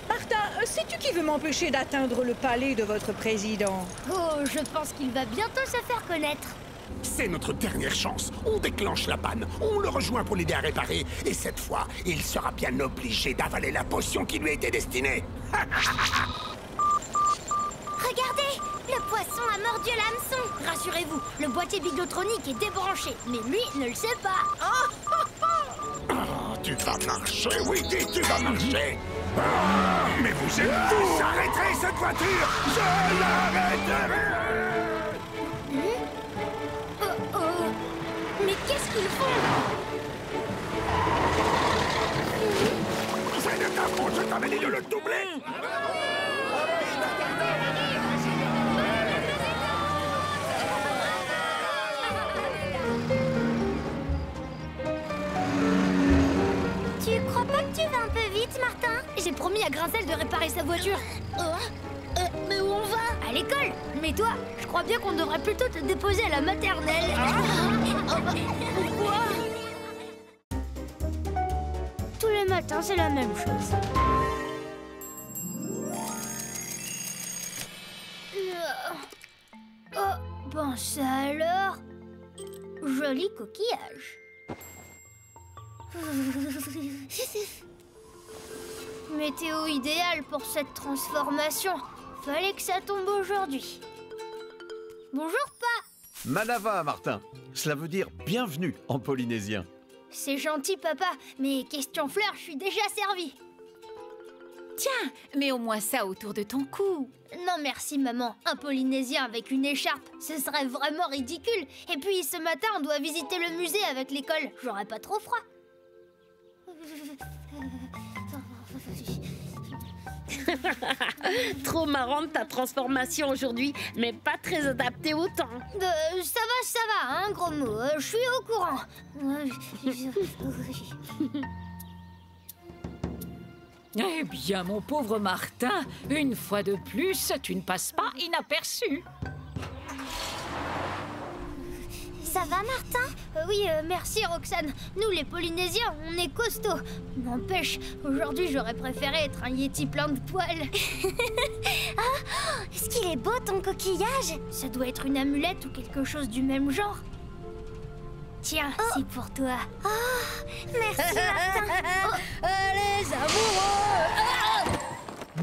Martin, sais-tu qui veut m'empêcher d'atteindre le palais de votre président? Oh, je pense qu'il va bientôt se faire connaître. C'est notre dernière chance. On déclenche la panne, on le rejoint pour l'aider à réparer. Et cette fois, il sera bien obligé d'avaler la potion qui lui était destinée. Regardez! Le poisson a mordu l'hameçon! Rassurez-vous, le boîtier biglotronique est débranché, mais lui ne le sait pas. Oh, tu vas marcher, oui, dis, tu vas marcher. Ah, mais vous êtes tous! J'arrêterai cette voiture! Je l'arrêterai! Mais qu'est-ce qu'ils font? C'est de ta faute, je t'avais dit de le doubler! Tu crois pas que tu vas un peu vite, Martin? J'ai promis à Grincelle de réparer sa voiture. Mais où on va? À l'école. Mais toi, je crois bien qu'on devrait plutôt te déposer à la maternelle. Pourquoi? Tous les matins, c'est la même chose. Oh, bon ça alors. Joli coquillage. Météo idéale pour cette transformation. Fallait que ça tombe aujourd'hui. Bonjour, Pa. Manava, Martin. Cela veut dire bienvenue en polynésien. C'est gentil, papa, mais question fleur, je suis déjà servie. Tiens, mets au moins ça autour de ton cou. Non merci, maman. Un polynésien avec une écharpe, ce serait vraiment ridicule. Et puis, ce matin, on doit visiter le musée avec l'école. J'aurais pas trop froid. Trop marrante ta transformation aujourd'hui, mais pas très adaptée au temps. Ça va, hein, gros mot. Je suis au courant. Eh bien, mon pauvre Martin, une fois de plus, tu ne passes pas inaperçu. Ça va, Martin? Oui, merci, Roxane. Nous, les Polynésiens, on est costauds. N'empêche, aujourd'hui, j'aurais préféré être un yéti plein de poils. Ah, est-ce qu'il est beau, ton coquillage? Ça doit être une amulette ou quelque chose du même genre. Tiens, c'est pour toi. Oh, merci, Martin. Les amoureux!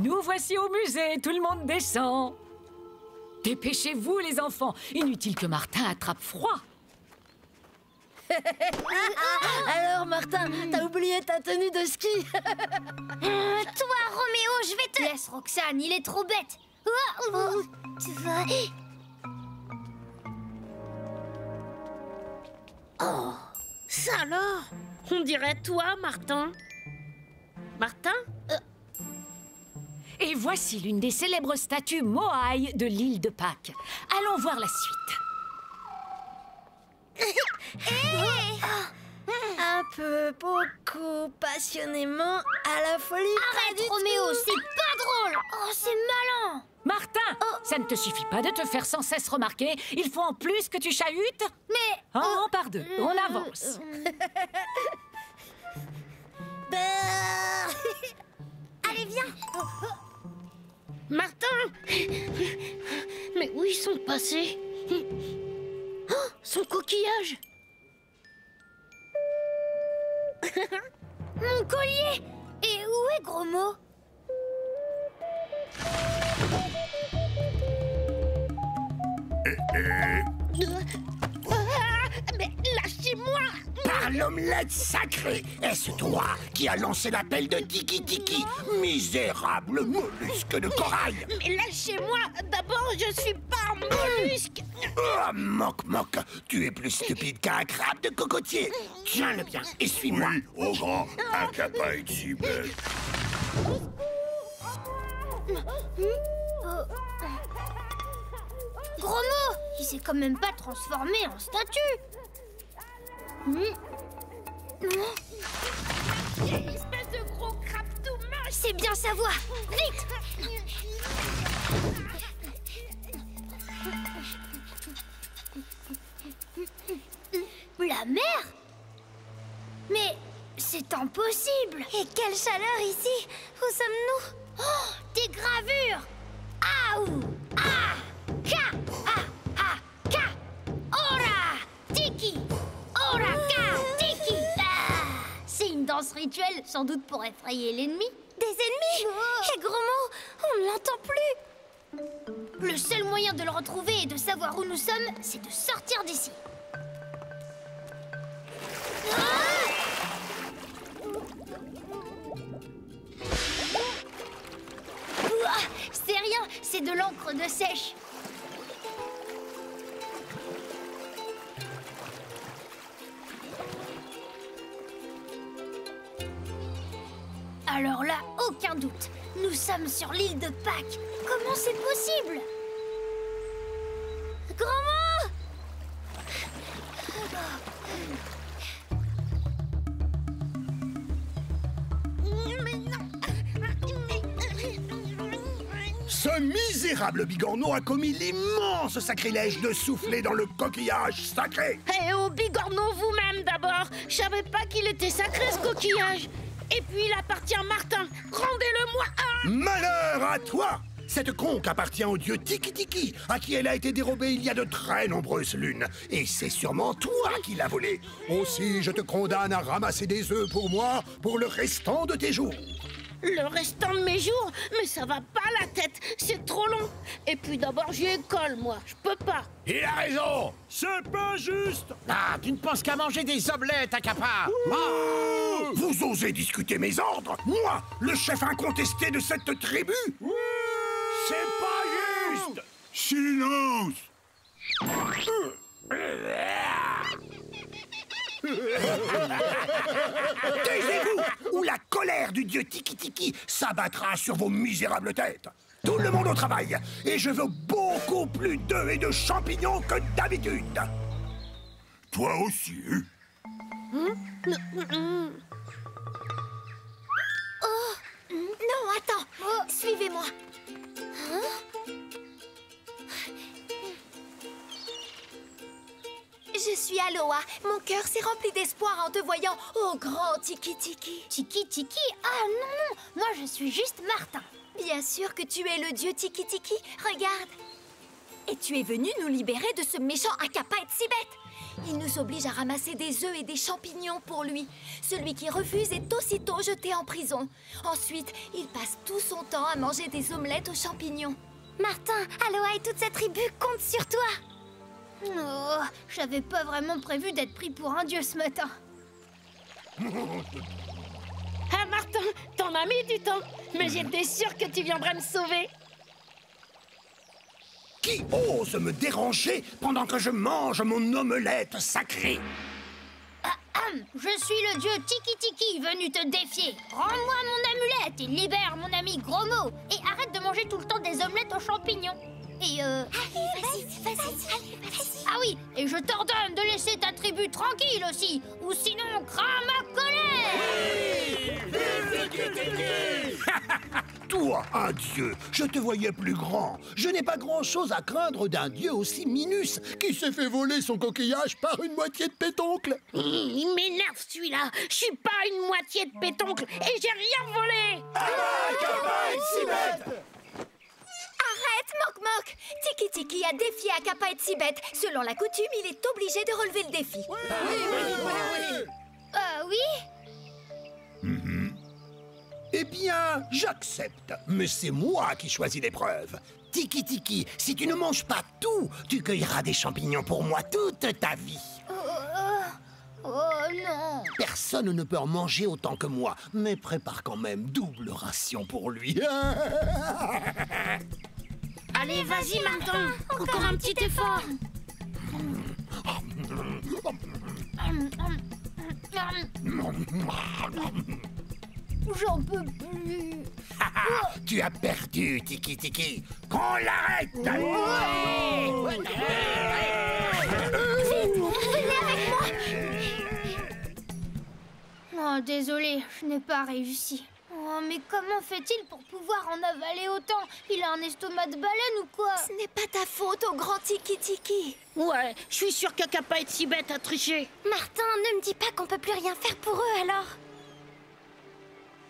Nous voici au musée, tout le monde descend. Dépêchez-vous, les enfants. Inutile que Martin attrape froid. Alors, Martin, t'as oublié ta tenue de ski. Toi, Roméo, je vais te... Laisse Roxane, il est trop bête. Tu vas... Oh, ça alors? On dirait toi, Martin. Martin? Et voici l'une des célèbres statues Moai de l'île de Pâques. Allons voir la suite. Un peu, beaucoup, passionnément, à la folie. Arrête, Roméo, c'est pas drôle. Oh, c'est malin. Martin, ça ne te suffit pas de te faire sans cesse remarquer. Il faut en plus que tu chahutes. Mais... Un par deux, on avance. Allez, viens. Martin! Mais où ils sont passés? Oh, son coquillage! Mon collier! Et où est Gros Mot? Mais lâchez-moi! Par l'omelette sacrée, est-ce toi qui as lancé l'appel de Tiki Tiki, misérable mollusque de corail? Mais lâchez-moi! D'abord, je suis pas un mollusque! Oh, moque, tu es plus stupide qu'un crabe de cocotier. Tiens-le bien et suis-moi. Oui, au grand, un capa est si bête. Gros Mot, il s'est quand même pas transformé en statue. Espèce de gros crabe tout moche! C'est bien sa voix. Vite! La mer? Mais c'est impossible! Et quelle chaleur ici! Où sommes-nous? Oh, des gravures! Aou! Ah! Ka! Ah! Ah! Ka! Ora! Tiki! Ora! Ka! Tiki! Ah! C'est une danse rituelle, sans doute pour effrayer l'ennemi. Des ennemis? Et Gros Mot, on ne l'entend plus! Le seul moyen de le retrouver et de savoir où nous sommes, c'est de sortir d'ici. C'est rien, c'est de l'encre de sèche. Alors là, aucun doute. Nous sommes sur l'île de Pâques. Comment c'est possible? Gros Mot! Ce misérable bigorneau a commis l'immense sacrilège de souffler dans le coquillage sacré. Eh oh, bigorneau vous-même d'abord. Je savais pas qu'il était sacré ce coquillage. Et puis il appartient à Martin. Rendez-le-moi. Malheur à toi! Cette conque appartient au dieu Tiki Tiki, à qui elle a été dérobée il y a de très nombreuses lunes. Et c'est sûrement toi qui l'as volée. Aussi, je te condamne à ramasser des œufs pour moi pour le restant de tes jours. Le restant de mes jours? Mais ça va pas la tête, c'est trop long. Et puis d'abord j'ai école, moi, je peux pas. Il a raison. C'est pas juste. Ah, tu ne penses qu'à manger des omelettes, Akapa. Ah. Vous osez discuter mes ordres? Moi, le chef incontesté de cette tribu? C'est pas juste. Silence! Taisez-vous, ou la colère du dieu Tiki Tiki s'abattra sur vos misérables têtes. Tout le monde au travail, et je veux beaucoup plus d'œufs et de champignons que d'habitude. Toi aussi. Oh, non, attends, suivez-moi. Je suis Aloha. Mon cœur s'est rempli d'espoir en te voyant, ô grand Tiki Tiki. Tiki Tiki? Ah non, non, moi je suis juste Martin. Bien sûr que tu es le dieu Tiki Tiki. Regarde. Et tu es venu nous libérer de ce méchant Akapa et Sibet. Il nous oblige à ramasser des œufs et des champignons pour lui. Celui qui refuse est aussitôt jeté en prison. Ensuite, il passe tout son temps à manger des omelettes aux champignons. Martin, Aloha et toute cette tribu comptent sur toi. Oh, j'avais pas vraiment prévu d'être pris pour un dieu ce matin. Ah Martin, t'en as mis du temps. Mais j'étais sûre que tu viendrais me sauver. Qui ose me déranger pendant que je mange mon omelette sacrée? Je suis le dieu Tiki Tiki venu te défier. Rends-moi mon amulette et libère mon ami Gromo. Et arrête de manger tout le temps des omelettes aux champignons. Et Allez, vas-y. Ah oui, et je t'ordonne de laisser ta tribu tranquille aussi, ou sinon crame ma colère. Toi, un dieu, je te voyais plus grand. Je n'ai pas grand-chose à craindre d'un dieu aussi minus qui s'est fait voler son coquillage par une moitié de pétoncle. Il m'énerve celui-là. Je suis pas une moitié de pétoncle et j'ai rien volé. Arrête, Mok-Mok! Tiki Tiki a défié Akapa et Sibet. Selon la coutume, il est obligé de relever le défi. Oui. Eh bien, j'accepte. Mais c'est moi qui choisis l'épreuve. Tiki Tiki, si tu ne manges pas tout, tu cueilleras des champignons pour moi toute ta vie. Oh non. Personne ne peut en manger autant que moi, mais prépare quand même double ration pour lui. Allez, vas-y, Martin. Encore un petit effort. J'en peux plus. Tu as perdu, Tiki Tiki. Qu'on l'arrête. Venez avec moi. Oh, désolé, je n'ai pas réussi. Oh, mais comment fait-il pour pouvoir en avaler autant? Il a un estomac de baleine ou quoi? Ce n'est pas ta faute, au grand Tiki Tiki. Ouais, je suis sûre qu'Akapa et Sibet a triché. Martin, ne me dis pas qu'on peut plus rien faire pour eux alors.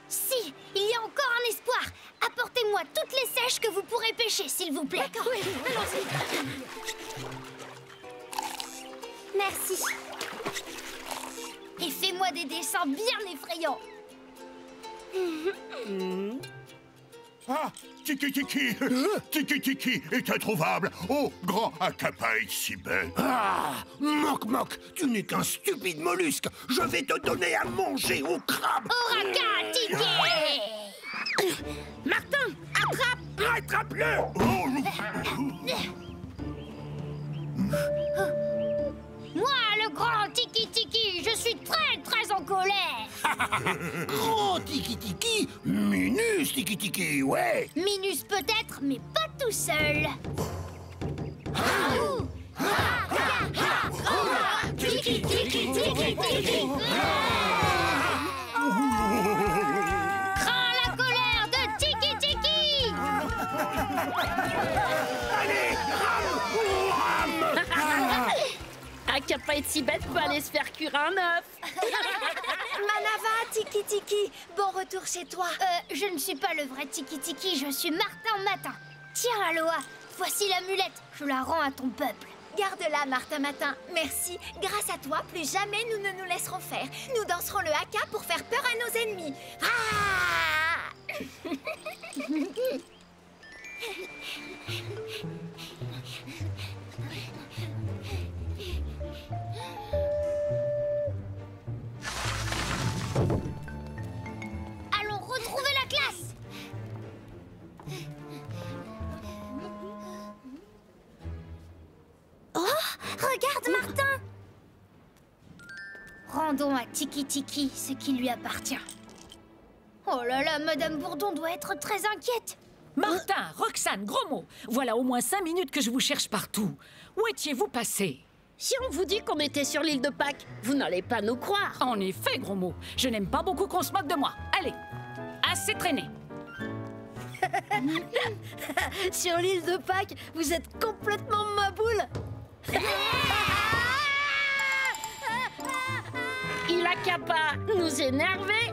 Si, il y a encore un espoir. Apportez-moi toutes les sèches que vous pourrez pêcher, s'il vous plaît. D'accord, oui, allons-y. Merci. Et fais-moi des dessins bien effrayants. Ah, Tiki Tiki Tiki Tiki est introuvable. Oh, grand Akapa et Sibet. Ah, Mok-Mok, tu n'es qu'un stupide mollusque. Je vais te donner à manger au crabe. Oraka, Tiki. Martin, attrape. Attrape-le. Moi, le grand Tiki Tiki, je suis très en colère. Grand Tiki Tiki, minus Tiki Tiki, ouais. Minus peut-être, mais pas tout seul. Tiki Tiki Tiki Tiki. Crains la colère de Tiki Tiki. qui a pas été si bête peut aller se faire cuire un œuf. Manava, Tiki Tiki, bon retour chez toi. Je ne suis pas le vrai Tiki Tiki, je suis Martin Matin. Tiens, Aloha, voici l'amulette, je la rends à ton peuple. Garde-la, Martin Matin. Merci. Grâce à toi, plus jamais nous ne nous laisserons faire. Nous danserons le haka pour faire peur à nos ennemis. Ah! Allons retrouver la classe. Oh, regarde, Martin! Rendons à Tiki Tiki ce qui lui appartient. Oh là là, Madame Bourdon doit être très inquiète. Martin, Roxane, gros mot. Voilà au moins 5 minutes que je vous cherche partout. Où étiez-vous passé? Si on vous dit qu'on était sur l'île de Pâques, vous n'allez pas nous croire. En effet, gros mot. Je n'aime pas beaucoup qu'on se moque de moi. Allez, assez traîné. Sur l'île de Pâques, vous êtes complètement ma boule. Il a qu'à pas nous énerver.